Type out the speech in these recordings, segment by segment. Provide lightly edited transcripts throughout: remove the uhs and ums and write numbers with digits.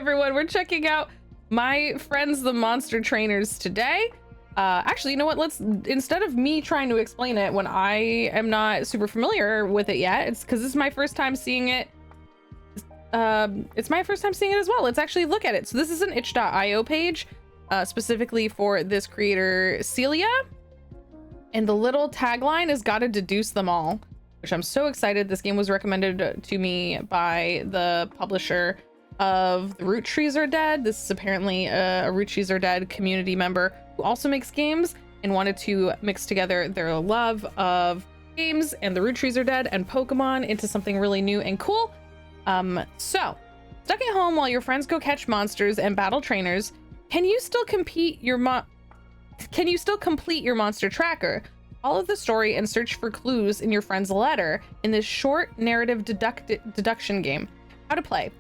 everyone, we're checking out my friends the monster trainers today. Actually, you know what, let's, instead of me trying to explain it when I am not super familiar with it yet, it's because this is my first time seeing it. It's my first time seeing it as well. Let's actually look at it. So this is an itch.io page specifically for this creator Celia, and the little tagline is "gotta deduce them all," which I'm so excited. This game was recommended to me by the publisher of the Roottrees Are Dead. This is apparently a Roottrees Are Dead community member who also makes games and wanted to mix together their love of games and the Roottrees Are Dead and Pokemon into something really new and cool. So stuck at home while your friends go catch monsters and battle trainers, can you still complete your monster tracker? Follow the story and search for clues in your friend's letter in this short narrative deduction game. How to play: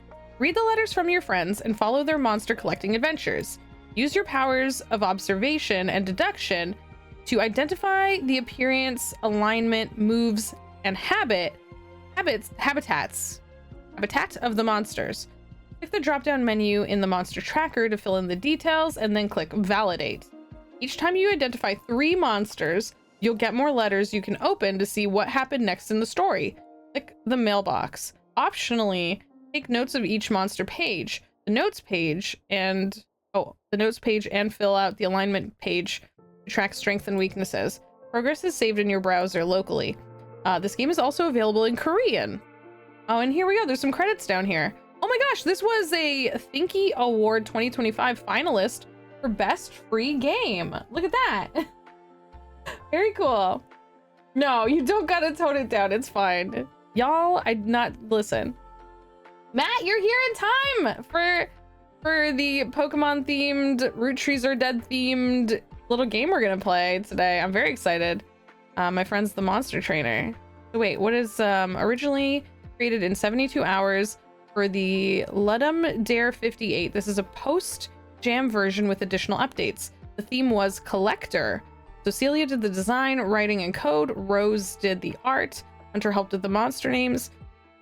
read the letters from your friends and follow their monster collecting adventures. Use your powers of observation and deduction to identify the appearance, alignment, moves, and habitat of the monsters. Click the drop-down menu in the monster tracker to fill in the details and then click validate. Each time you identify 3 monsters, you'll get more letters you can open to see what happened next in the story. Click the mailbox. Optionally, take notes of each monster page, the notes page and fill out the alignment page to track strengths and weaknesses. Progress is saved in your browser locally. This game is also available in Korean. Oh, and here we go. There's some credits down here. Oh my gosh, this was a Thinky Award 2025 finalist for Best Free Game. Look at that. Very cool. No, you don't gotta tone it down. It's fine. Y'all, listen. Matt, you're here in time for the Pokemon themed, Roottrees Are Dead themed little game we're gonna play today. I'm very excited. My friend's the monster trainer. So wait, what is originally created in 72 hours for the Ludum Dare 58. This is a post-jam version with additional updates. The theme was Collector. So Celia did the design, writing, and code. Rose did the art. Hunter helped with the monster names.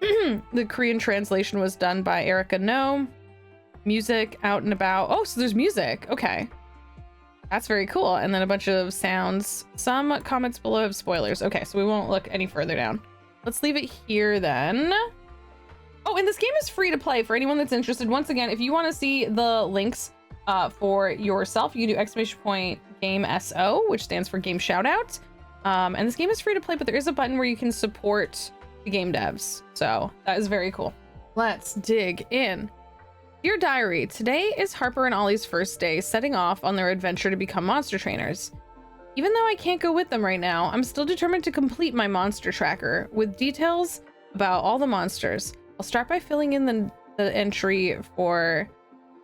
The Korean translation was done by Erica No. Music out and about. Oh, so there's music. Okay. That's very cool. And then a bunch of sounds. Some comments below have spoilers. Okay, so we won't look any further down. Let's leave it here then. Oh, and this game is free to play for anyone that's interested. Once again, if you want to see the links for yourself, you can do !GameSO, which stands for Game Shoutout. And this game is free to play, but there is a button where you can support the game devs. So that is very cool. Let's dig in. Dear Diary, today is Harper and Ollie's first day setting off on their adventure to become monster trainers. Even though I can't go with them right now, I'm still determined to complete my monster tracker with details about all the monsters. I'll start by filling in the entry for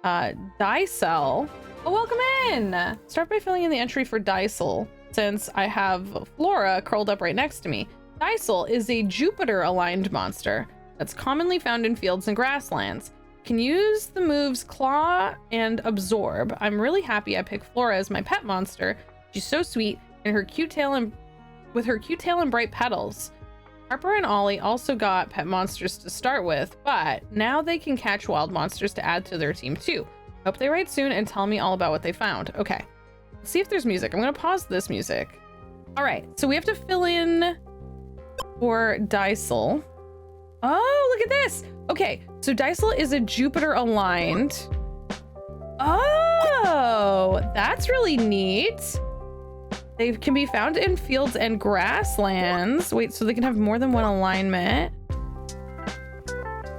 Dicel. Oh, welcome in! Start by filling in the entry for Dicel, since I have Flora curled up right next to me. Dicel is a Jupiter-aligned monster that's commonly found in fields and grasslands. Can use the moves Claw and Absorb. I'm really happy I picked Flora as my pet monster. She's so sweet, and her cute tail and bright petals. Harper and Ollie also got pet monsters to start with, but now they can catch wild monsters to add to their team too. Hope they write soon and tell me all about what they found. Okay, let's see if there's music. I'm gonna pause this music. All right, so we have to fill in for Dicel. Oh, look at this. Okay, so Dicel is a Jupiter aligned. Oh, that's really neat. They can be found in fields and grasslands. Wait, so they can have more than one alignment.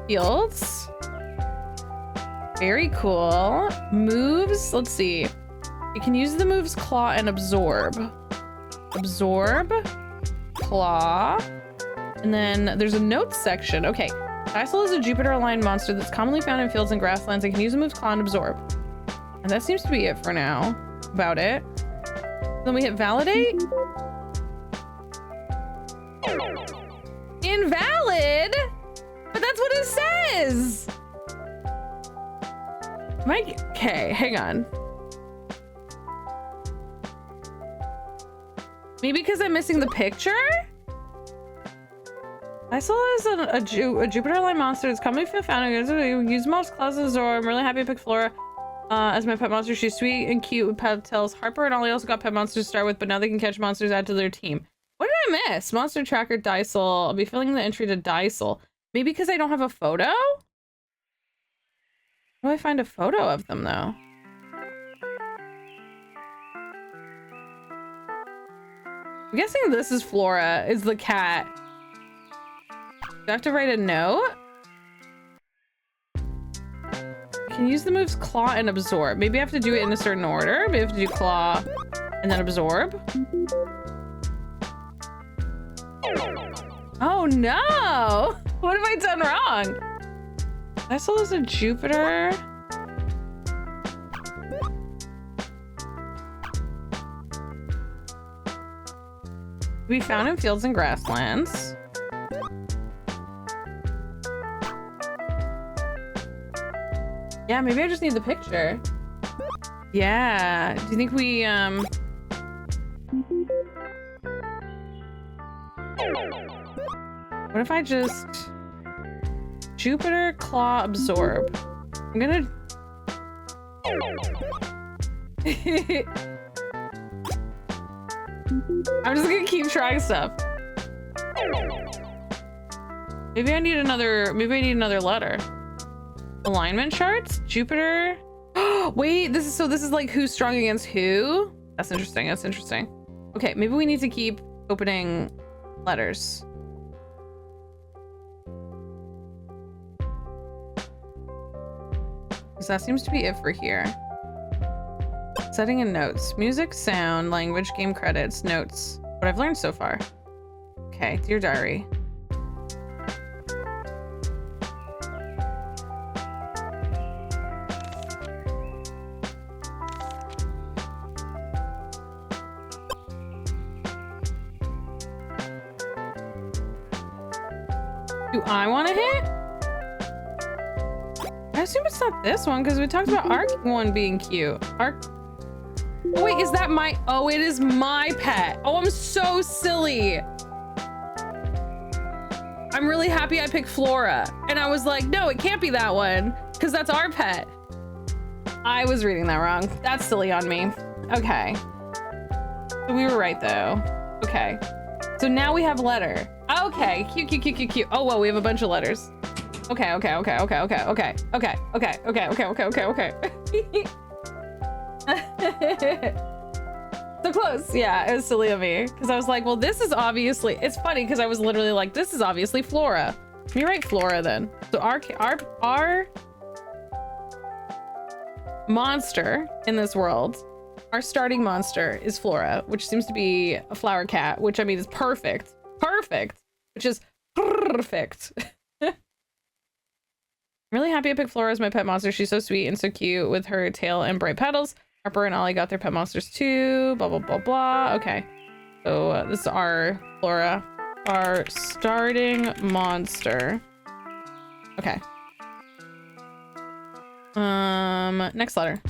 Fields. Very cool. Moves, let's see. You can use the moves Claw and Absorb. Absorb, Claw, and then there's a notes section. Okay, Dicel is a Jupiter-aligned monster that's commonly found in fields and grasslands and can use the moves Claw and Absorb. And that seems to be it for now about it. Then we hit validate. Invalid? But that's what it says. Okay, hang on. Maybe because I'm missing the picture? Dysel is a Jupiter-like monster. It's commonly found in use most classes, or I'm really happy to pick Flora as my pet monster. She's sweet and cute with pet tails. Harper and Ollie also got pet monsters to start with, but now they can catch monsters add to their team. What did I miss? Monster tracker Dysel. I'll be filling the entry to Dysel. Maybe because I don't have a photo? How do I find a photo of them though? I'm guessing this is Flora, is the cat. Do I have to write a note? Can use the moves claw and absorb. Maybe I have to do it in a certain order. Maybe I have to do claw and then absorb. Oh no! What have I done wrong? Dysel is a Jupiter. We found in fields and grasslands. Yeah, maybe I just need the picture. Yeah. Do you think we what if I just Jupiter claw absorb? I'm gonna I'm just gonna keep trying stuff. Maybe I need another letter. Alignment charts? Jupiter. Wait, this is like who's strong against who? That's interesting. That's interesting. Okay, maybe we need to keep opening letters. Because that seems to be it for here. Setting in notes. Music, sound, language, game credits, notes. What I've learned so far. Okay, dear diary. Do I want to hit? I assume it's not this one because we talked about Arc one being cute. Oh wait, is that my... Oh, it is my pet. Oh, I'm so silly. I'm really happy I picked Flora. And I was like, no, it can't be that one because that's our pet. I was reading that wrong. That's silly on me. Okay. So we were right though. Okay. So now we have letter. Okay, cute. Oh, well, we have a bunch of letters. Okay. So close. Yeah, it was silly of me because I was like, well, this is obviously, it's funny because I was literally like, this is obviously Flora. Let me write Flora then. So our monster in this world, our starting monster is Flora, which seems to be a flower cat, which I mean is perfect, which is perfect. I'm really happy I picked Flora as my pet monster. She's so sweet and so cute with her tail and bright petals. Harper and Ollie got their pet monsters too. Blah, blah, blah, blah. Okay. So this is our Flora, our starting monster. Okay. Next letter.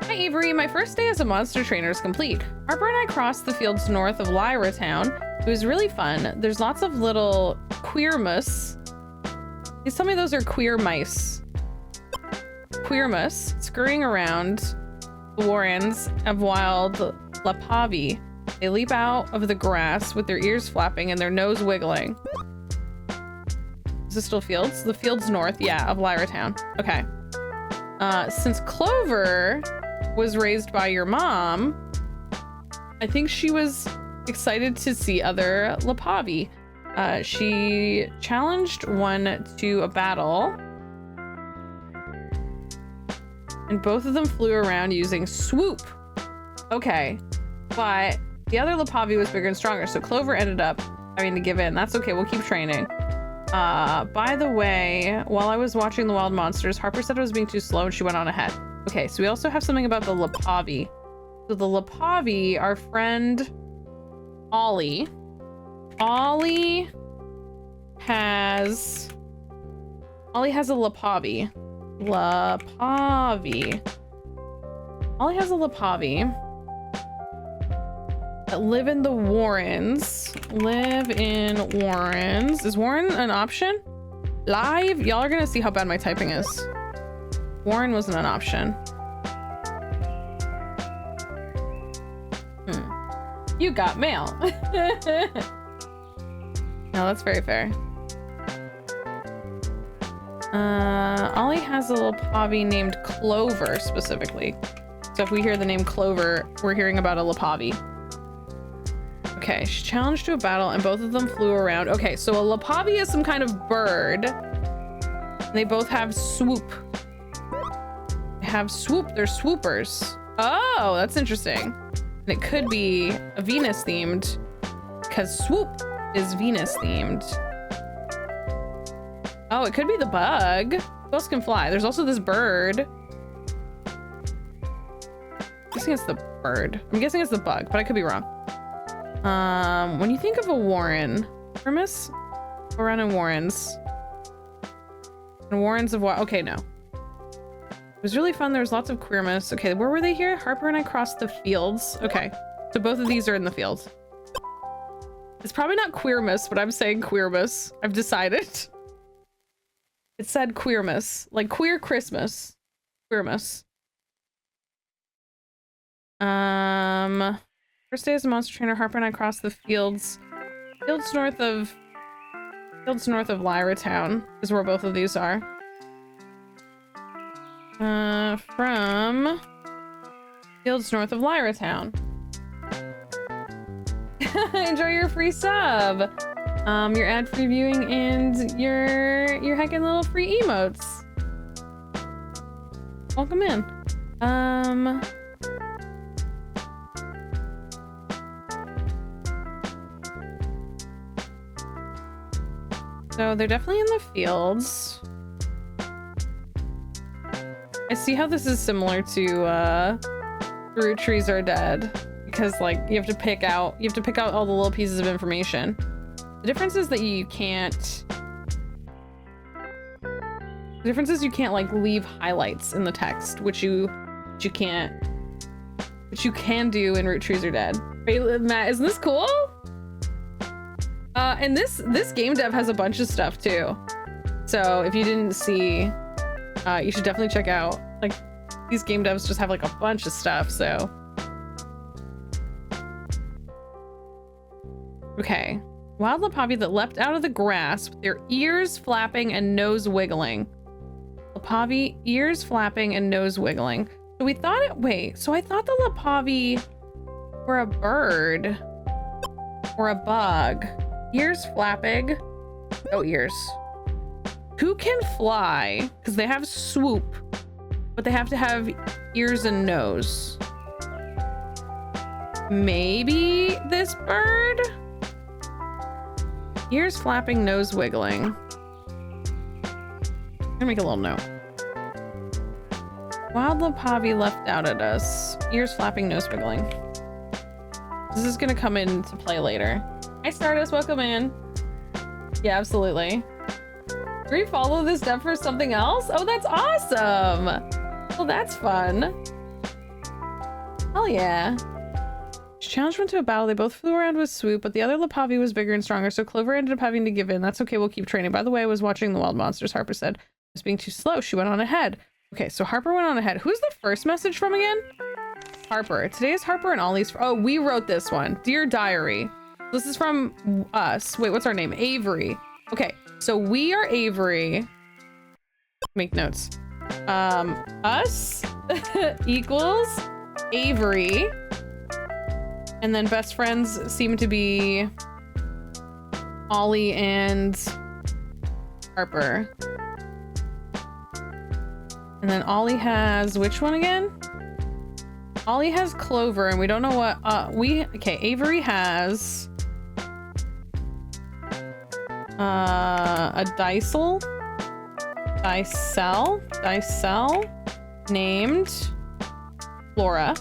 Hi, Avery. My first day as a monster trainer is complete. Harper and I crossed the fields north of Lyra Town. It was really fun. There's lots of little queer mice. Please tell me those are queer mice. Queer mice scurrying around the warrens of wild Lapavi. They leap out of the grass with their ears flapping and their nose wiggling. Is this still fields? The fields north, yeah, of Lyra Town. Okay. Since Clover was raised by your mom, I think she was excited to see other Lapavi. She challenged one to a battle, and both of them flew around using swoop. Okay, but the other Lapavi was bigger and stronger, so Clover ended up having to give in. That's okay, we'll keep training. By the way, while I was watching the wild monsters, Harper said I was being too slow and she went on ahead. Okay, so we also have something about the Lapavi. So the Lapavi, our friend Ollie has a Lapavi. Ollie has a Lapavi. that live in the Warrens. Live in Warrens. Is Warren an option? Live? Y'all are gonna see how bad my typing is. Warren wasn't an option. You got mail. No, that's very fair. Ollie has a little Lapavi named Clover specifically. So if we hear the name Clover, we're hearing about a Lapavi. Okay, she's challenged to a battle and both of them flew around. Okay, so a Lapavi is some kind of bird. They both have swoop. They have swoop, they're swoopers. Oh, that's interesting. And it could be a Venus themed because swoop is Venus themed. Oh, it could be the bug. Who else can fly? There's also this bird. I'm guessing it's the bird. I'm guessing it's the bug, but I could be wrong. When you think of a Warren, premise? Go around in Warrens. And Warrens of what? Okay, no. It was really fun. There was lots of queermas. Okay, where were they here? Harper and I crossed the fields. Okay, so both of these are in the field. It's probably not queermas, but I'm saying queermas. I've decided. It said queermas, like queer Christmas. Queermas. First day as a monster trainer, Harper and I crossed the fields. Fields north of Lyra Town is where both of these are. From fields north of Lyra Town. Enjoy your free sub, your ad-free viewing, and your heckin' little free emotes. Welcome in. So they're definitely in the fields. I see how this is similar to Roottrees Are Dead, because like you have to pick out all the little pieces of information. The difference is that you can't like leave highlights in the text, which you can do in Roottrees Are Dead. Wait, Matt, isn't this cool? And this game dev has a bunch of stuff too. So if you didn't see, you should definitely check out. Like, these game devs just have like a bunch of stuff, so. Okay. Wild Lapavi that leapt out of the grass with their ears flapping and nose wiggling. Lapavi, ears flapping and nose wiggling. So we thought so I thought the Lapavi were a bird or a bug. Ears flapping. No ears. Who can fly? Because they have swoop, but they have to have ears and nose. Maybe this bird? Ears flapping, nose wiggling. I'm gonna make a little note. Wild Lapavi left out at us. Ears flapping, nose wiggling. This is gonna come into play later. Hi Stardust, welcome in. Yeah, absolutely. Do we follow this dev for something else? Oh, that's awesome. Well, that's fun. Hell yeah. She challenged one to a battle. They both flew around with swoop, but the other Lapavi was bigger and stronger, so Clover ended up having to give in. That's okay, we'll keep training. By the way, I was watching the wild monsters, Harper said. I was being too slow. She went on ahead. Okay, so Harper went on ahead. Who's the first message from again? Harper. Today is Harper and Ollie's. Oh, we wrote this one. Dear Diary. This is from us. Wait, what's our name? Avery. Okay, so we are Avery. Make notes. Us equals Avery. And then best friends seem to be Ollie and Harper. And then Ollie has which one again? Ollie has Clover, and we don't know what okay, Avery has a Dicel named Flora.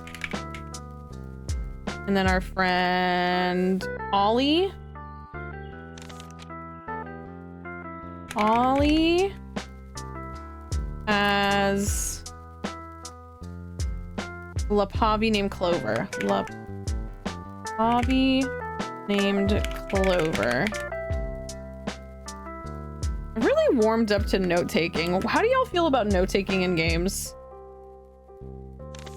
And then our friend Ollie has Lapavi named Clover. Hobby named Clover. I really warmed up to note-taking. How do y'all feel about note-taking in games?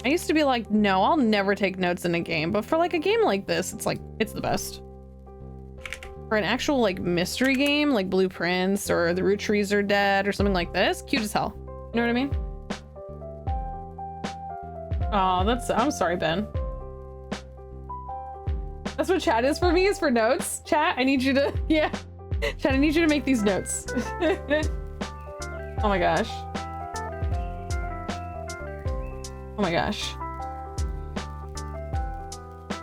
I used to be like, no, I'll never take notes in a game, but for like a game like this, it's like, it's the best. For an actual like mystery game, like Blueprints or the Roottrees are dead or something like this, cute as hell. You know what I mean? Oh, I'm sorry, Ben. That's what chat is for me, is for notes. Chat, I need you to, yeah. Chat, I need you to make these notes. Oh my gosh. Oh my gosh.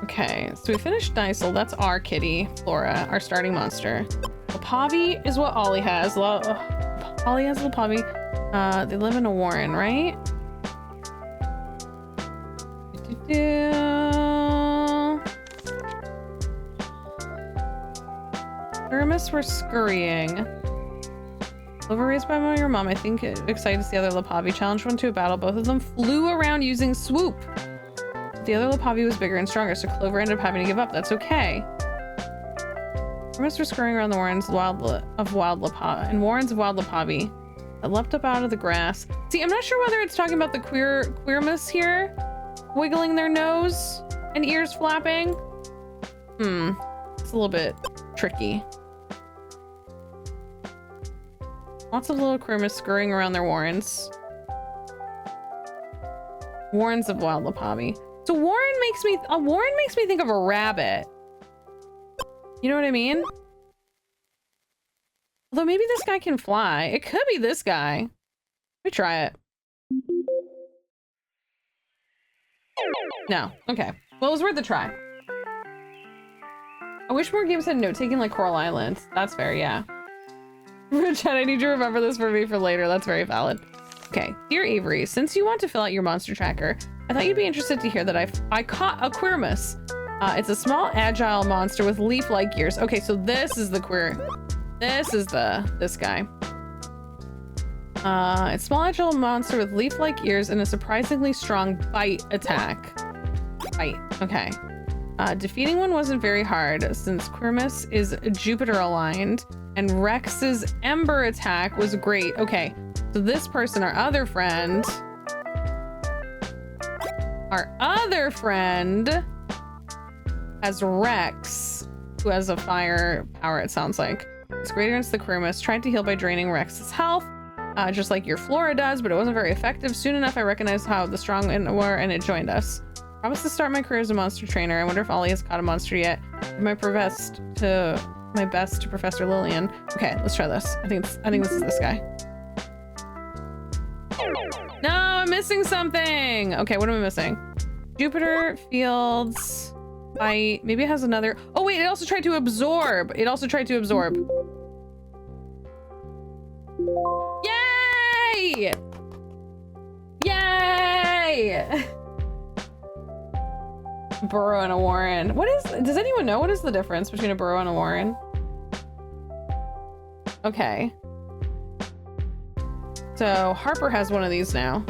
Okay, so we finished Dysel. That's our kitty, Flora, our starting monster. Lapavi is what Ollie has. Ollie has Lapavi. They live in a warren, right? Thermos were scurrying. Clover raised by your mom. I think excited to see the other Lapavi. Challenged one to a battle. Both of them flew around using swoop. The other Lapavi was bigger and stronger, so Clover ended up having to give up. That's okay. Thermos were scurrying around the warrens of wild Lapavi that leapt up out of the grass. See, I'm not sure whether it's talking about the queermas here, wiggling their nose and ears flapping. It's a little bit tricky. Lots of little queermas scurrying around their warrens. Warrens of wild Lapavi. So warren makes me think of a rabbit. You know what I mean? Although maybe this guy can fly. It could be this guy. Let me try it. No. Okay. Well, it was worth a try. I wish more games had note-taking like Coral Island. That's fair, yeah. Chat, I need you to remember this for me for later. That's very valid. Okay. Dear Avery, since you want to fill out your monster tracker, I thought you'd be interested to hear that I caught a queermas. It's a small, agile monster with leaf-like ears. Okay, so this is the this guy. It's a small, agile monster with leaf-like ears and a surprisingly strong bite attack. Bite, okay. Defeating one wasn't very hard since queermas is Jupiter aligned and Rex's Ember attack was great. Okay, so this person, our other friend has Rex, who has a fire power, it sounds like. It's greater against the queermas. Tried to heal by draining Rex's health, just like your Flora does, but it wasn't very effective. Soon enough, I recognized how the strong were, and it joined us. Promise to start my career as a monster trainer. I wonder if Ollie has caught a monster yet. My best to Professor Lillian. Okay, let's try this. I think this is this guy. No, I'm missing something. Okay, what am I missing? Jupiter, Fields, Bite. Maybe it has another. Oh wait, it also tried to absorb. Yay! Yay! Burrow and a warren. Does anyone know what is the difference between a burrow and a warren? Okay. So Harper has one of these now.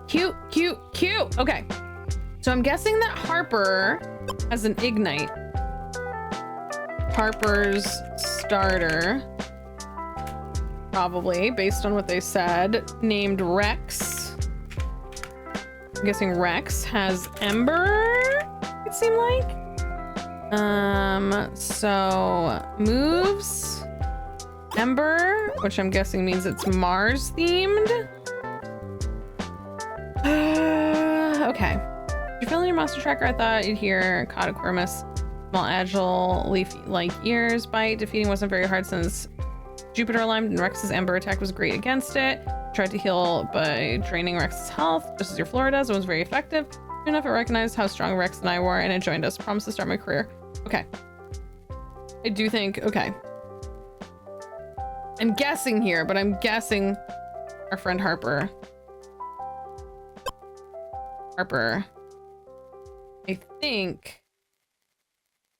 Cute, cute, cute. Okay. So I'm guessing that Harper has an ignite. Harper's starter, probably based on what they said, named Rex. I'm guessing Rex has Ember, it seemed like. So moves Ember, which I'm guessing means it's Mars themed. Okay. You're filling your monster tracker. I thought you'd hear caught a queermas. Small, agile, leaf-like ears. Bite. Defeating wasn't very hard since Jupiter aligned and Rex's Ember attack was great against it. Tried to heal by draining Rex's health, just as your Flora does. It was very effective. Soon enough, it recognized how strong Rex and I were, and it joined us. Promise to start my career. Okay. I do think, okay. I'm guessing here, but I'm guessing our friend Harper, I think,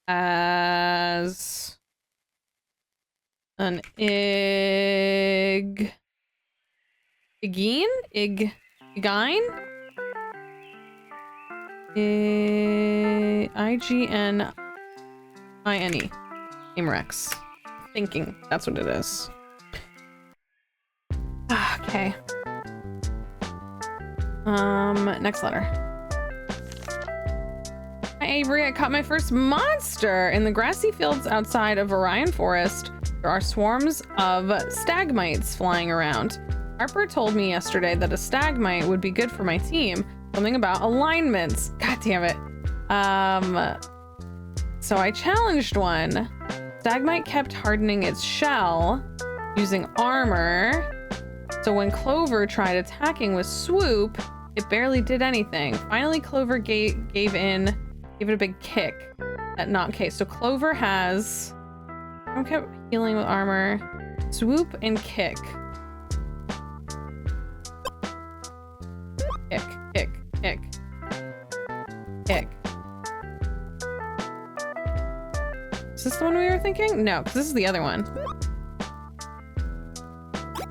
as an ignite. Igine? Igine? I-G-N-I-N-E. Gamerex. Thinking that's what it is. Okay. Next letter. Hi Avery, I caught my first monster in the grassy fields outside of Orion Forest. There are swarms of stagmites flying around. Harper told me yesterday that a stagmite would be good for my team. Something about alignments. God damn it. So I challenged one. Stagmite kept hardening its shell using armor. So when Clover tried attacking with Swoop, it barely did anything. Finally, Clover gave it a big kick. Okay, so Clover has... I kept healing with armor. Swoop and kick. Kick, kick, kick. Kick. Is this the one we were thinking? No, because this is the other one.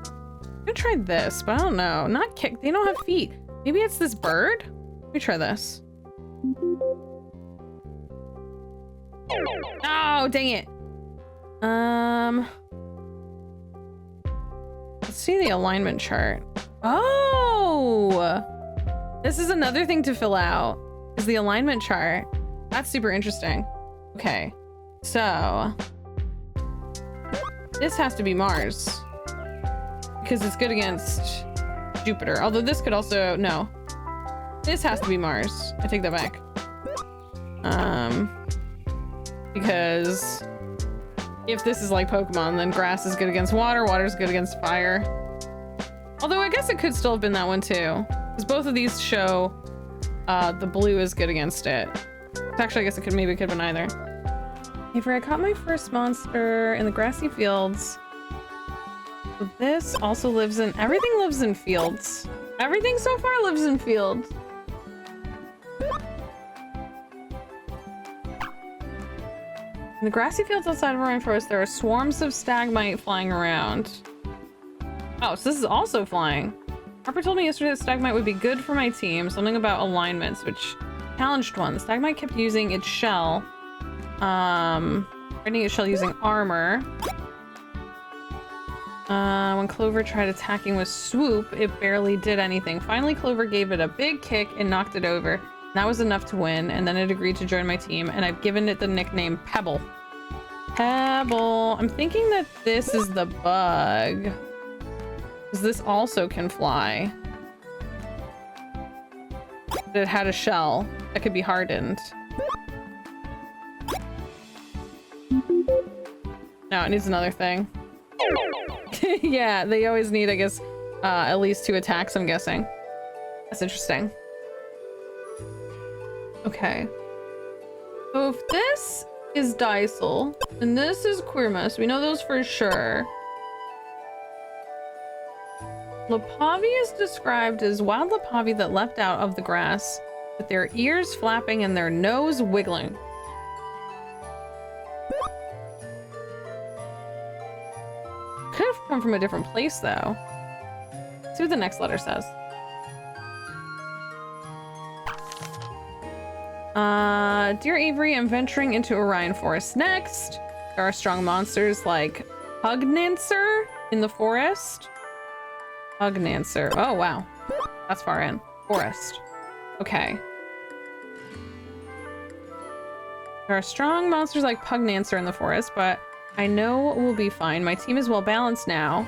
I'm gonna try this, but I don't know. Not kick. They don't have feet. Maybe it's this bird? Let me try this. Oh, dang it. Let's see the alignment chart. Oh! This is another thing to fill out, is the alignment chart. That's super interesting. Okay, so this has to be Mars because it's good against Jupiter. Although this could also, no. This has to be Mars. I take that back. Because if this is like Pokemon, then grass is good against water, water is good against fire. Although I guess it could still have been that one too. Because both of these show the blue is good against it. Actually, I guess maybe it could have been either. Avery, I caught my first monster in the grassy fields. So this also lives in... Everything lives in fields. Everything so far lives in fields. In the grassy fields outside of Orion Forest, there are swarms of stagmite flying around. Oh, so this is also flying. Harper told me yesterday that stagmite would be good for my team. Something about alignments, which challenged one. The stagmite kept using its shell. Hardening its shell using armor. When Clover tried attacking with Swoop, it barely did anything. Finally, Clover gave it a big kick and knocked it over. That was enough to win, and then it agreed to join my team, and I've given it the nickname Pebble. Pebble. I'm thinking that this is the bug. Because this also can fly. But it had a shell that could be hardened. No, it needs another thing. Yeah, they always need, I guess, at least 2 attacks, I'm guessing. That's interesting. Okay. So if this is Dysel, and this is Quirmus, we know those for sure. Lapavi is described as wild Lapavi that leapt out of the grass with their ears flapping and their nose wiggling. Could have come from a different place though. Let's see what the next letter says. Dear Avery, I'm venturing into Orion Forest next. There are strong monsters like Pugnancer in the forest. Pugnancer. Oh, wow. That's far in. Forest. Okay. There are strong monsters like Pugnancer in the forest, but I know we'll be fine. My team is well balanced now.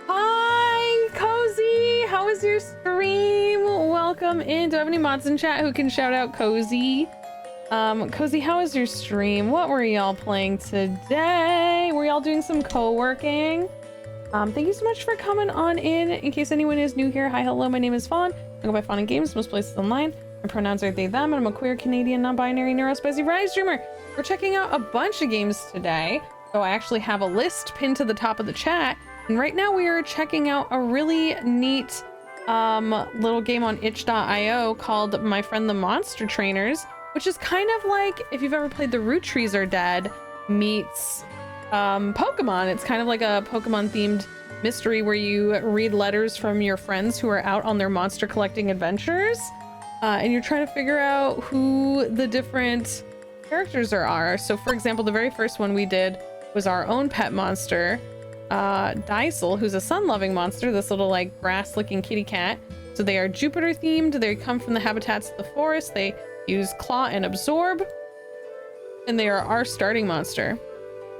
Hi, Cozy! How was your stream? Welcome in. Do I have any mods in chat who can shout out Cozy? Cozy, how was your stream? What were y'all playing today? Were y'all doing some co-working? Thank you so much for coming on in. In case anyone is new here, hi, hello, my name is Fawn. I go by FaunAndGames, most places online. My pronouns are they, them, and I'm a queer Canadian, non-binary, neurospicy variety streamer. We're checking out a bunch of games today. So I actually have a list pinned to the top of the chat. And right now we are checking out a really neat little game on itch.io called My Friend the Monster Trainers, which is kind of like if you've ever played the Roottrees Are Dead meets Pokemon. It's kind of like a Pokemon themed mystery where you read letters from your friends who are out on their monster collecting adventures. And you're trying to figure out who the different characters are. So for example, the very first one we did was our own pet monster, Dysel, who's a sun-loving monster, this little like grass-looking kitty cat. So they are Jupiter themed. They come from the habitats of the forest. They use claw and absorb, and they are our starting monster.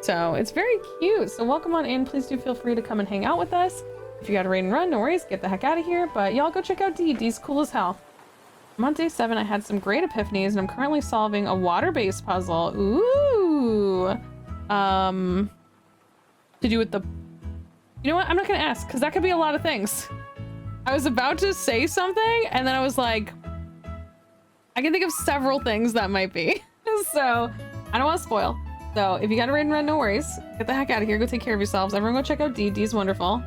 So it's very cute. So welcome on in. Please do feel free to come and hang out with us. If you got to raid and run, no worries, get the heck out of here. But y'all go check out Dee. Dee's cool as hell. I'm on day 7. I had some great epiphanies, and I'm currently solving a water-based puzzle. Ooh. To do with the... You know what? I'm not gonna ask, because that could be a lot of things. I was about to say something, and then I was like, I can think of several things that might be. So, I don't want to spoil. So, if you gotta raid and run, no worries. Get the heck out of here. Go take care of yourselves. Everyone go check out Dee. Dee's wonderful.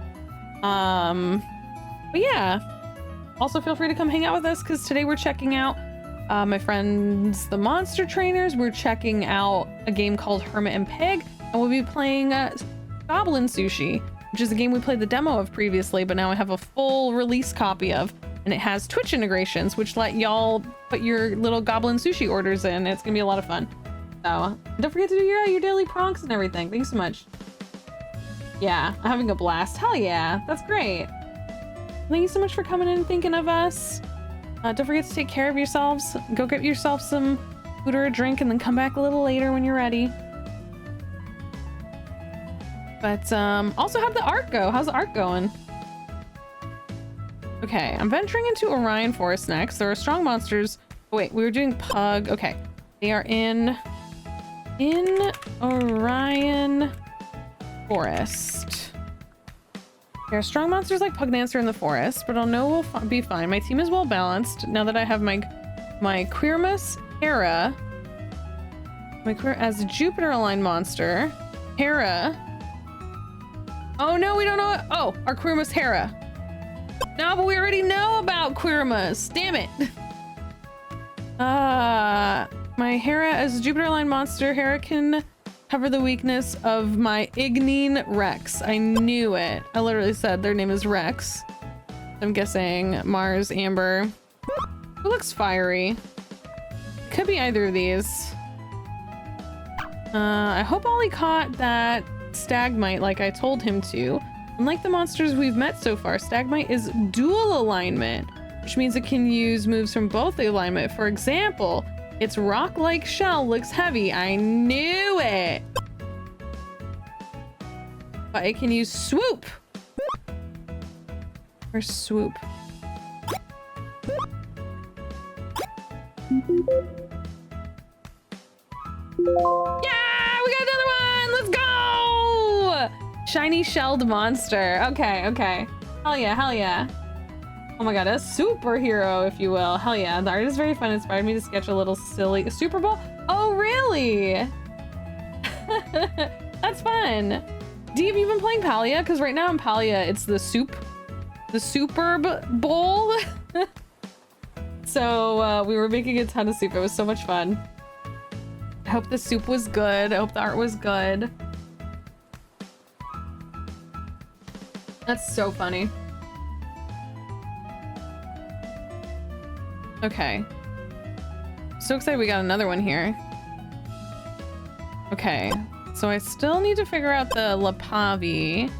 But yeah. Also, feel free to come hang out with us, because today we're checking out my friends, the Monster Trainers. We're checking out a game called Hermit and Pig, and we'll be playing Goblin Sushi, which is a game we played the demo of previously, but now I have a full release copy of, and it has Twitch integrations, which let y'all put your little Goblin Sushi orders in. It's gonna be a lot of fun. So don't forget to do your daily pronks and everything. Thanks so much. Yeah, I'm having a blast. Hell yeah, that's great. Thank you so much for coming in and thinking of us. Don't forget to take care of yourselves. Go get yourself some food or a drink, and then come back a little later when you're ready. But also, how'd the art go? How's the art going? Okay, I'm venturing into Orion Forest next. There are strong monsters. Oh, wait, we were doing Pug. Okay, they are in Orion Forest. There are strong monsters like Pugdancer in the forest, but I'll know we'll be fine. My team is well balanced now that I have my Quirmus Hera, as a Jupiter aligned monster. Hera. Oh no, we don't know it. Oh, our Quirmus Hera. No, but we already know about Quirmus. Damn it. My Hera as a Jupiter aligned monster. Hera can cover the weakness of my Ignine Rex. I knew it. I literally said their name is Rex. I'm guessing Mars Amber. Who looks fiery? Could be either of these. I hope Ollie caught that Stagmite like I told him to. Unlike the monsters we've met so far, Stagmite is dual alignment, which means it can use moves from both the alignment. For example, its rock-like shell looks heavy. I knew it. But it can use swoop. Or swoop. Yeah, we got another one. Let's go. Shiny shelled monster. Okay, okay. Hell yeah, hell yeah. Oh my god, a superhero, if you will. Hell yeah, the art is very fun. It inspired me to sketch a little silly Super Bowl. Oh, really? That's fun. D, have you been playing Palia? Because right now in Palia, it's the Superb Bowl. So we were making a ton of soup. It was so much fun. I hope the soup was good. I hope the art was good. That's so funny. Okay. So excited we got another one here. Okay. So I still need to figure out the Lapavi.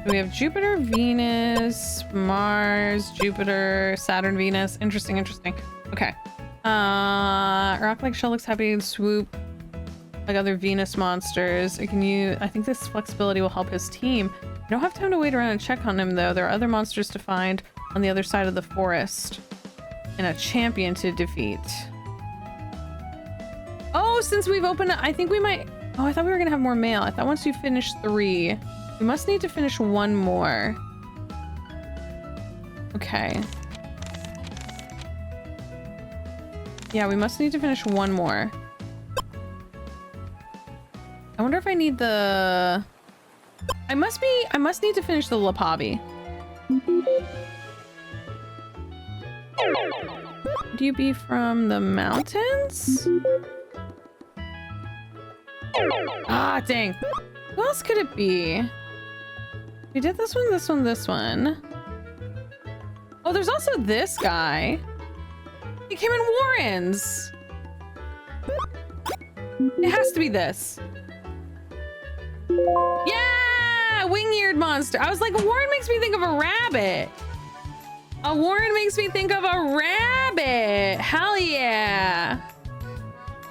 We have Jupiter, Venus, Mars, Jupiter, Saturn, Venus. Interesting, interesting. Okay. Rock-like shell looks heavy and swoop like other Venus monsters. It can use, I think this flexibility will help his team. I don't have time to wait around and check on him though. There are other monsters to find on the other side of the forest. And a champion to defeat. Oh, since we've opened it, I think we might... Oh, I thought we were gonna have more mail. I thought once you finish 3, we must need to finish 1 more. Okay. Yeah, we must need to finish 1 more. I wonder if I need the... I must need to finish the Lapavi. Would you be from the mountains? Ah, dang. Who else could it be? We did this one, this one, this one. Oh, there's also this guy. He came in Warrens. It has to be this. Yeah, wing-eared monster. I was like, a Warren makes me think of a rabbit. A Warren makes me think of a rabbit. Hell yeah.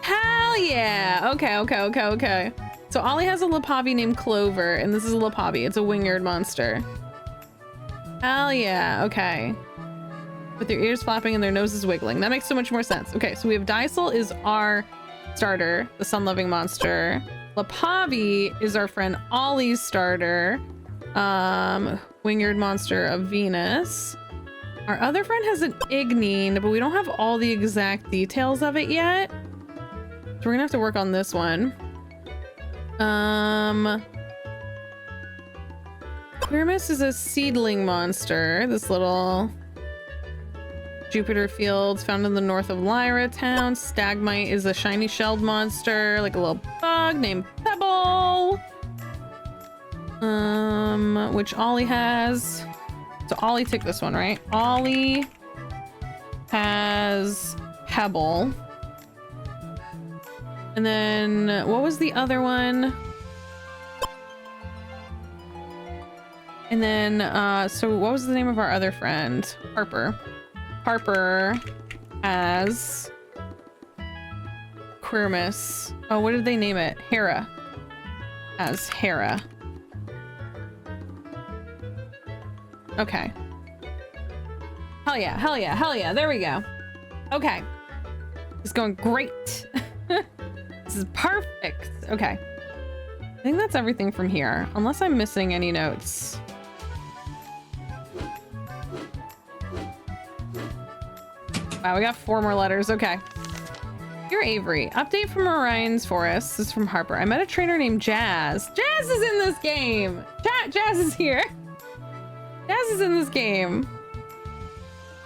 Hell yeah. Okay. So Ollie has a Lepavi named Clover, and this is a Lepavi. It's a wing-eared monster. Hell yeah. Okay. With their ears flapping and their noses wiggling. That makes so much more sense. Okay, so we have Dysel is our starter, the sun-loving monster. Lepavi is our friend Ollie's starter. Wing-eared monster of Venus. Our other friend has an Ignine, but we don't have all the exact details of it yet. So we're gonna have to work on this one. Quirmus is a seedling monster. This little Jupiter Fields found in the north of Lyra town. Stagmite is a shiny shelled monster, like a little bug named Pebble. Which Ollie has. So Ollie took this one, right? Ollie has Pebble. And then what was the other one? And then so what was the name of our other friend? Harper. Harper has Quirmus. Oh, what did they name it? Hera. As Hera. Okay. Hell yeah, hell yeah, hell yeah. There we go. Okay. It's going great. This is perfect. Okay. I think that's everything from here, unless I'm missing any notes. Wow, we got 4 more letters. Okay. Dear Avery, update from Orion's Forest. This is from Harper. I met a trainer named Jazz. Jazz is in this game. Jazz is here. Jazz is in this game.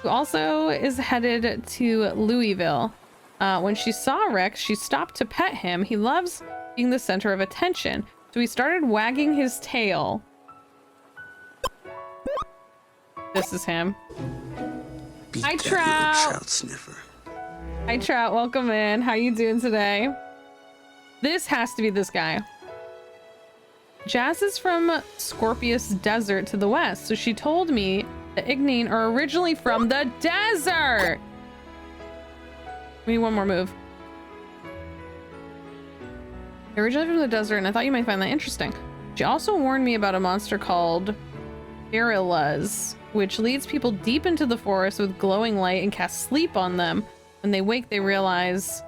Who also is headed to Louisville. When she saw Rex, she stopped to pet him. He loves being the center of attention, so he started wagging his tail. This is him. Hi, Trout. Trout sniffer. Hi, Trout. Welcome in. How you doing today? This has to be this guy. Jazz is from Scorpius Desert to the west, so she told me that Ignine are originally from the desert. We need one more move. They're originally from the desert, and I thought you might find that interesting. She also warned me about a monster called Gorillas, which leads people deep into the forest with glowing light and casts sleep on them. When they wake, they realize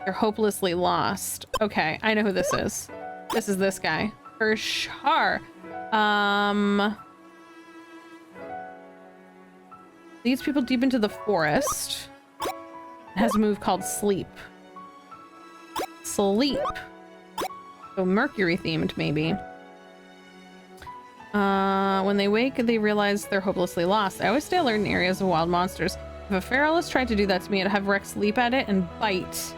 they're hopelessly lost. Okay, I know who this is. This is this guy. For sure. Leads people deep into the forest. It has a move called Sleep. Sleep. So Mercury themed, maybe. When they wake, they realize they're hopelessly lost. I always stay alert in areas of wild monsters. If a Feralist tried to do that to me, I'd have Rex leap at it and bite.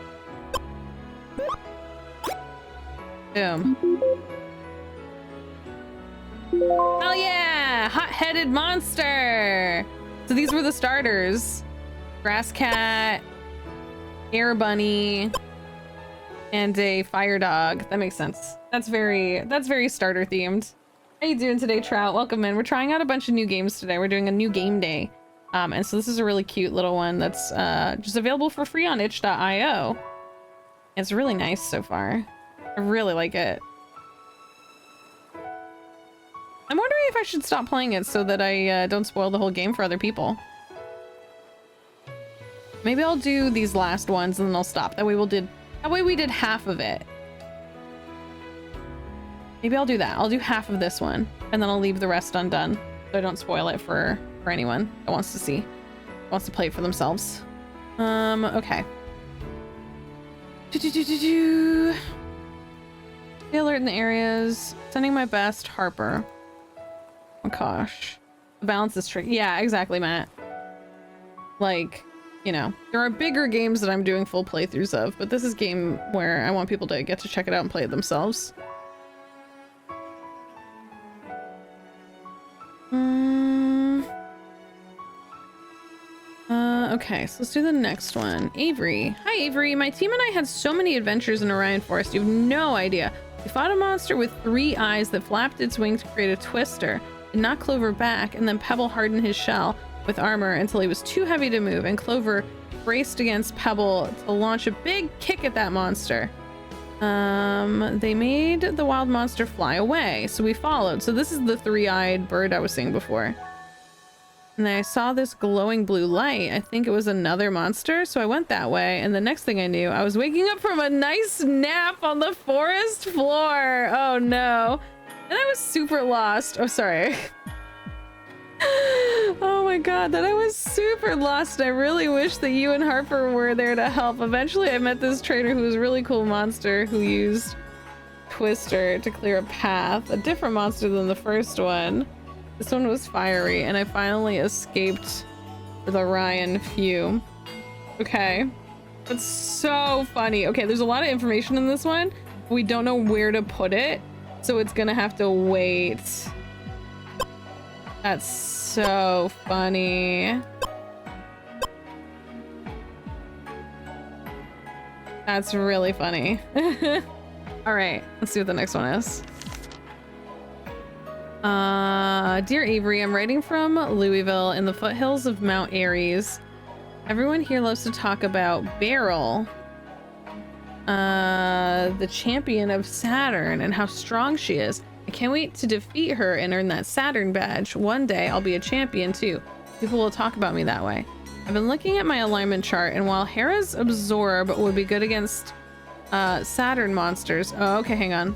Boom. Hell yeah! Hot-headed monster! So these were the starters. Grass cat, air bunny, and a fire dog. That makes sense. That's very starter themed. How you doing today, Trout? Welcome in. We're trying out a bunch of new games today. We're doing a new game day. And so this is a really cute little one that's just available for free on itch.io. It's really nice so far. I really like it. I'm wondering if I should stop playing it so that I don't spoil the whole game for other people. Maybe I'll do these last ones and then I'll stop. That way we did half of it. Maybe I'll do that. I'll do half of this one and then I'll leave the rest undone so I don't spoil it for anyone that wants to see, wants to play it for themselves. Okay. Stay alert in the areas. Sending my best, Harper. Oh gosh. The balance is tricky. Yeah, exactly, Matt. Like, you know, there are bigger games that I'm doing full playthroughs of, but this is a game where I want people to get to check it out and play it themselves. Okay, so let's do the next one. Avery. Hi, Avery. My team and I had so many adventures in Orion Forest. You have no idea. We fought a monster with 3 eyes that flapped its wing to create a twister. It knocked Clover back, and then Pebble hardened his shell with armor until he was too heavy to move, and Clover braced against Pebble to launch a big kick at that monster. They made the wild monster fly away, so we followed. So this is the 3-eyed bird I was seeing before. And then I saw this glowing blue light. I think it was another monster, so I went that way. And the next thing I knew, I was waking up from a nice nap on the forest floor. Oh no. And I was super lost. Oh, sorry. Oh my god, that I was super lost. I really wish that you and Harper were there to help. Eventually I met this trainer who was a really cool monster who used Twister to clear a path. A different monster than the first one. This one was fiery, and I finally escaped with Orion. Phew. Okay. That's so funny. Okay, there's a lot of information in this one. We don't know where to put it, so it's gonna have to wait. That's so funny. That's really funny. All right, let's see what the next one is. Dear Avery, I'm writing from Louisville in the foothills of Mount Aries. Everyone here loves to talk about Beryl, the champion of Saturn, and how strong she is. I can't wait to defeat her and earn that Saturn badge. One day I'll be a champion too. People will talk about me that way. I've been looking at my alignment chart, and while Hera's Absorb would be good against Saturn monsters. Oh, okay, hang on.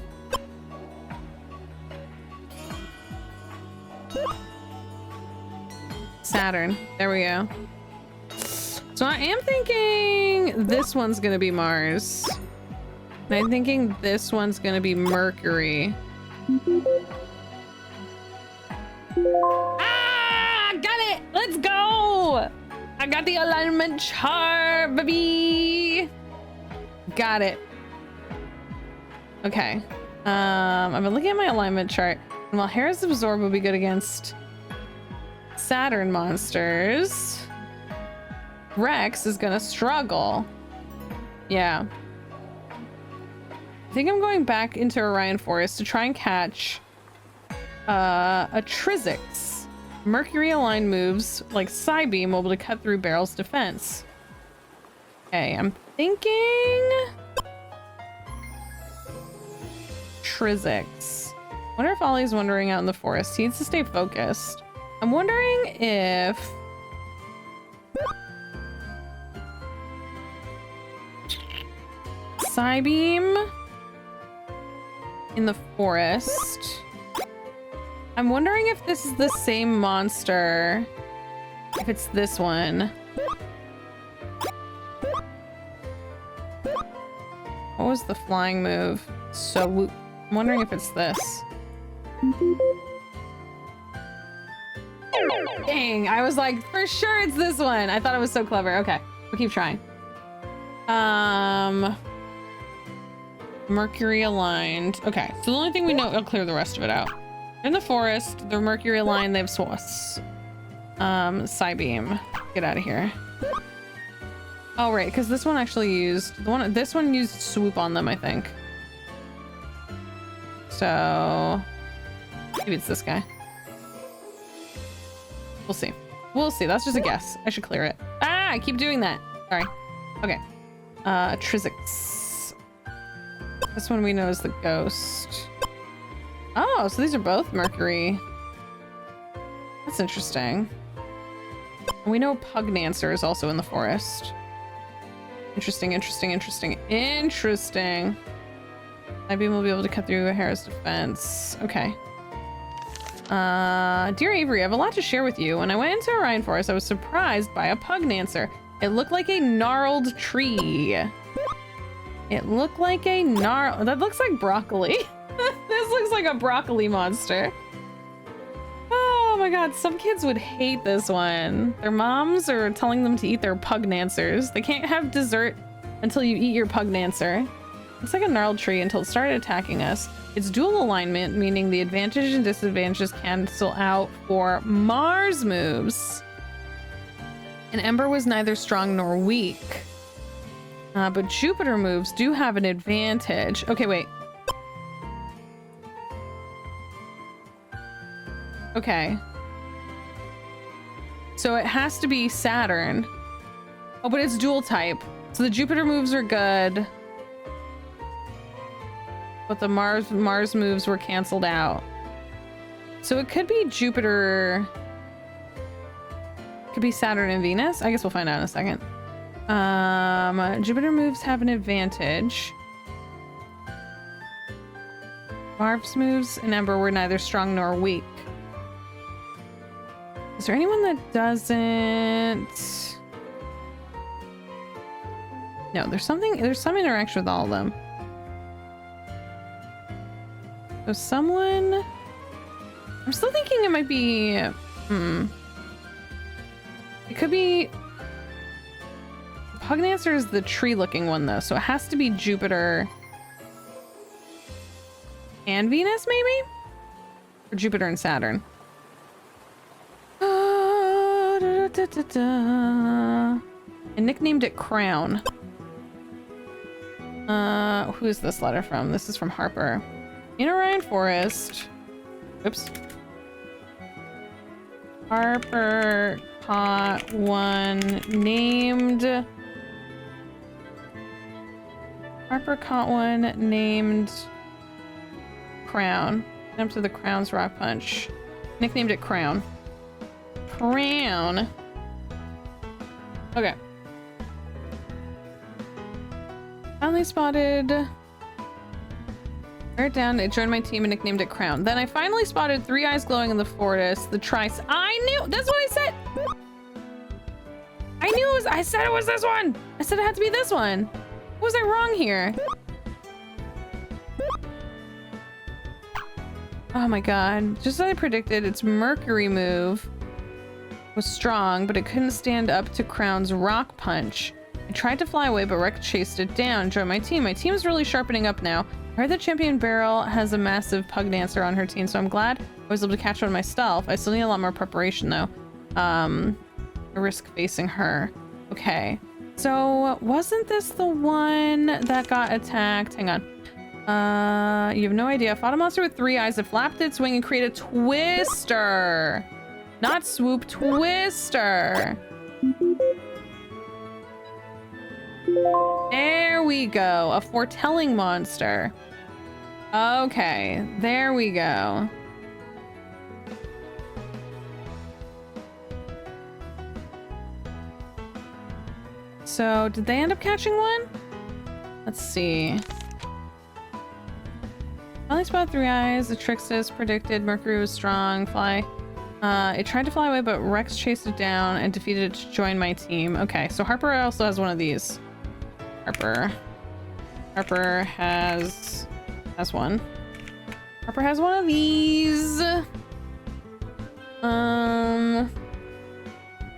Saturn. There we go. So I am thinking this one's gonna be Mars. And I'm thinking this one's gonna be Mercury. Ah! Got it! Let's go! I got the alignment chart, baby! Got it. Okay. I've been looking at my alignment chart. And while Hera's Absorb will be good against Saturn monsters, Rex is gonna struggle. Yeah. I think I'm going back into Orion Forest to try and catch a Trizix. Mercury aligned moves like Psybeam will be able to cut through Beryl's defense. Okay, I'm thinking Trizix. Wonder if Ollie's wandering out in the forest. He needs to stay focused. I'm wondering if Psybeam in the forest. I'm wondering if this is the same monster. If it's this one. What was the flying move? So I'm wondering if it's this. Dang, I was like, for sure it's this one. I thought it was so clever. Okay, we'll keep trying. Mercury aligned. Okay, so the only thing we know, I'll clear the rest of it out. In the forest, they're Mercury aligned, they have Psybeam. Get out of here. Oh, right, because this one actually used, this one used swoop on them, I think. So, maybe it's this guy. We'll see. We'll see. That's just a guess. I should clear it. Ah, I keep doing that. Sorry. Okay. Trizix. This one we know is the ghost. Oh, so these are both Mercury. That's interesting. And we know Pugnancer is also in the forest. Interesting, interesting, interesting, interesting. Psybeam will be able to cut through Hera's defense. Okay. Dear Avery, I have a lot to share with you. When I went into Orion Forest, I was surprised by a Pugnancer. It looked like a gnarled tree. It looked like a that looks like broccoli. This looks like a broccoli monster. Oh my god, some kids would hate this one. Their moms are telling them to eat their Pugnancers. They can't have dessert until you eat your Pugnancer. It's like a gnarled tree until it started attacking us. It's dual alignment, meaning the advantage and disadvantages cancel out for Mars moves. And Ember was neither strong nor weak. But Jupiter moves do have an advantage. Okay, wait. Okay. So it has to be Saturn. Oh, but it's dual type. So the Jupiter moves are good. But the Mars moves were canceled out. So it could be Jupiter. Could be Saturn and Venus. I guess we'll find out in a second. Jupiter moves have an advantage. Mars moves and Ember were neither strong nor weak. Is there anyone that doesn't? No, there's some interaction with all of them. So someone, I'm still thinking it might be, it could be, Pugnacer is the tree looking one though, so it has to be Jupiter and Venus maybe? Or Jupiter and Saturn. I nicknamed it Crown. Who is this letter from? This is from Harper. In Orion Forest. Oops. Harper caught one named... Harper caught one named Crown. Jump to the Crown's Rock Punch. Nicknamed it Crown. Crown. Okay. Finally spotted. Wrote it down. It joined my team and nicknamed it Crown. Then I finally spotted 3 eyes glowing in the forest. The trice. I knew. That's what I said. I knew it was. I said it was this one. I said it had to be this one. Was I wrong here? Oh my god. Just as I predicted, its Mercury move was strong, but it couldn't stand up to Crown's Rock Punch. I tried to fly away, but Rex chased it down. Joined my team. My team is really sharpening up now. I heard that Champion Beryl has a massive Pugnacer on her team, so I'm glad I was able to catch one myself. I still need a lot more preparation, though. I risk facing her. Okay. So, wasn't this the one that got attacked? Hang on. You have no idea. Fought a monster with 3 eyes that flapped its wing and created a Twister. Not Swoop, Twister. There we go. A foretelling monster. Okay, there we go. So, did they end up catching one? Let's see. Finally spotted 3 eyes. The Trixis predicted Mercury was strong. Fly. It tried to fly away, but Rex chased it down and defeated it to join my team. Okay, so Harper also has one of these. Harper has one. Harper has one of these.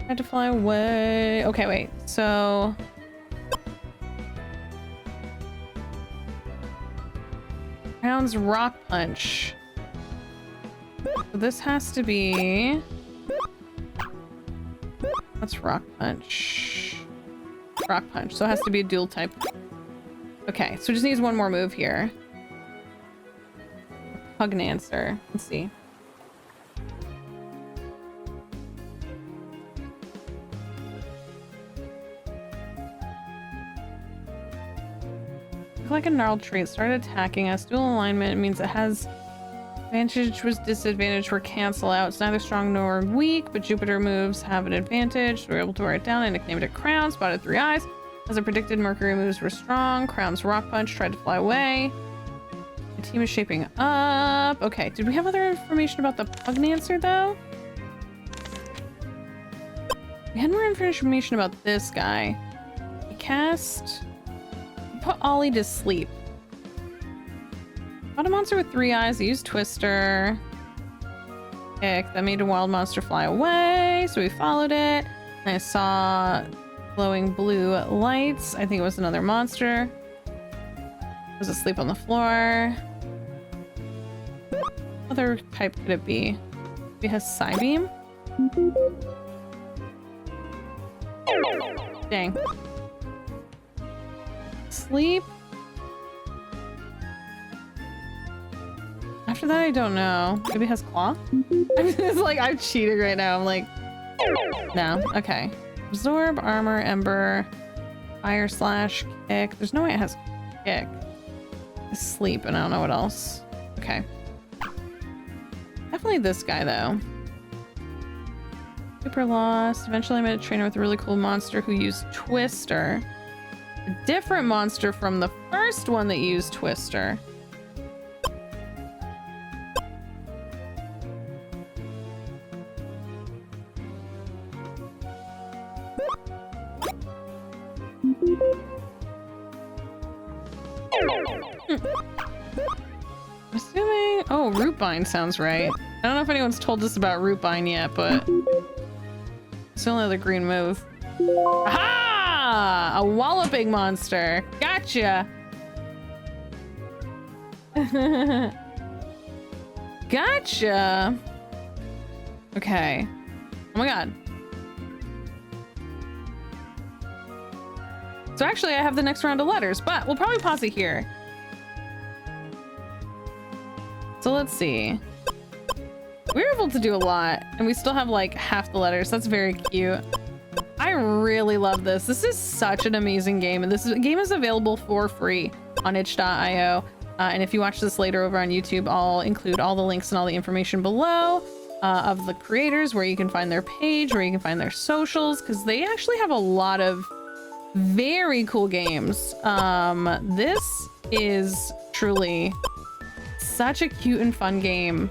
Tried to fly away. Okay, wait. So Crown's Rock Punch. So this has to be... What's Rock Punch? Rock Punch. So it has to be a dual type. Okay, so it just needs one more move here. Pugnacer. Let's see. Look like a gnarled tree. It started attacking us. Dual alignment means it has advantage with disadvantage for cancel out. It's neither strong nor weak, but Jupiter moves have an advantage. So we're able to write it down. I nicknamed it Crown. Spotted 3 eyes. As I predicted, Mercury moves were strong. Crown's Rock Punch tried to fly away. The team is shaping up. Okay, did we have other information about the Pugnacer though? We had more information about this guy. He cast... Put Ollie to sleep. Fought a monster with 3 eyes. I used Twister. Kick. That made a wild monster fly away. So we followed it. And I saw glowing blue lights. I think it was another monster. It was asleep on the floor. What other type could it be? It has Psybeam. Dang. Sleep. After that, I don't know. Maybe it has claw? It's like, I'm cheating right now. I'm like, no. Okay. Absorb, armor, ember, fire slash, kick. There's no way it has kick. Sleep, and I don't know what else. Okay. Definitely this guy, though. Super lost. Eventually I met a trainer with a really cool monster who used Twister. A different monster from the first one that used Twister. Assuming... Oh, Rootbind sounds right. I don't know if anyone's told us about Rootbind yet, but... It's the only other green move. Aha! A walloping monster. Gotcha! Gotcha! Okay. Oh my god. So actually, I have the next round of letters, but we'll probably pause it here. So let's see. We were able to do a lot, and we still have like half the letters. That's very cute. I really love this. This is such an amazing game, and this game is available for free on itch.io. And if you watch this later over on YouTube, I'll include all the links and all the information below of the creators, where you can find their page, where you can find their socials, because they actually have a lot of very cool games. This is truly such a cute and fun game.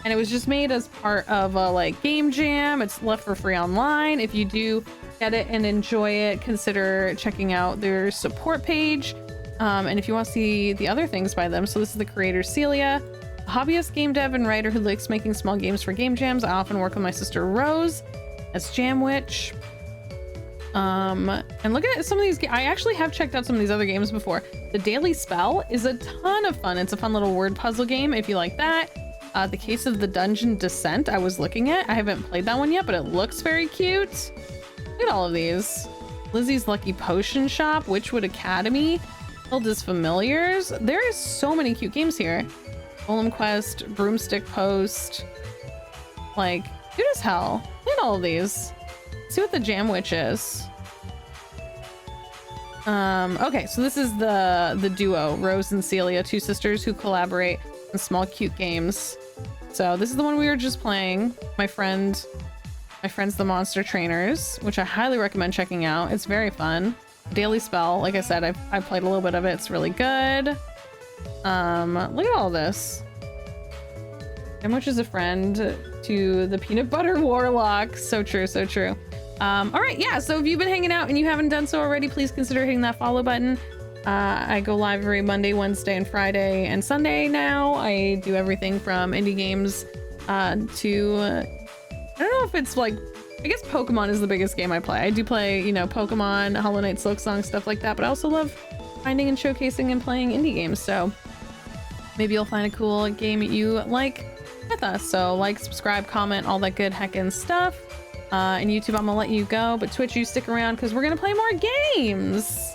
And it was just made as part of a like game jam. It's left for free online. If you do get it and enjoy it, consider checking out their support page. And if you want to see the other things by them, so this is the creator Celia, a hobbyist game dev and writer who likes making small games for game jams. I often work with my sister Rose as Jam Witch. And look at some of these. I actually have checked out some of these other games before. The Daily Spell is a ton of fun. It's a fun little word puzzle game if you like that. The Case of the Dungeon Descent I was looking at. I haven't played that one yet, but it looks very cute. Look at all of these. Lizzie's Lucky Potion Shop, Witchwood Academy, Hilda's Familiars. There is so many cute games here. Golem Quest, Broomstick Post. Like, cute as hell. Look at all of these. Let's see what the Jam Witch is. Okay, so this is the duo, Rose and Celia, two sisters who collaborate on small cute games. So this is the one we were just playing. My friend's the Monster Trainers, which I highly recommend checking out. It's very fun. Daily Spell, like I said, I've played a little bit of it. It's really good. Look at all this. How much is a friend to the Peanut Butter Warlock? So true, so true. All right, yeah, so if you've been hanging out and you haven't done so already, please consider hitting that follow button. I go live every Monday, Wednesday, and Friday, and Sunday now. I do everything from indie games to, I don't know if it's like, I guess Pokemon is the biggest game I play. I do play, you know, Pokemon, Hollow Knight, Silksong, stuff like that, but I also love finding and showcasing and playing indie games, so maybe you'll find a cool game you like with us. So like, subscribe, comment, all that good heckin' stuff. And YouTube, I'm gonna let you go, but Twitch, you stick around because we're gonna play more games.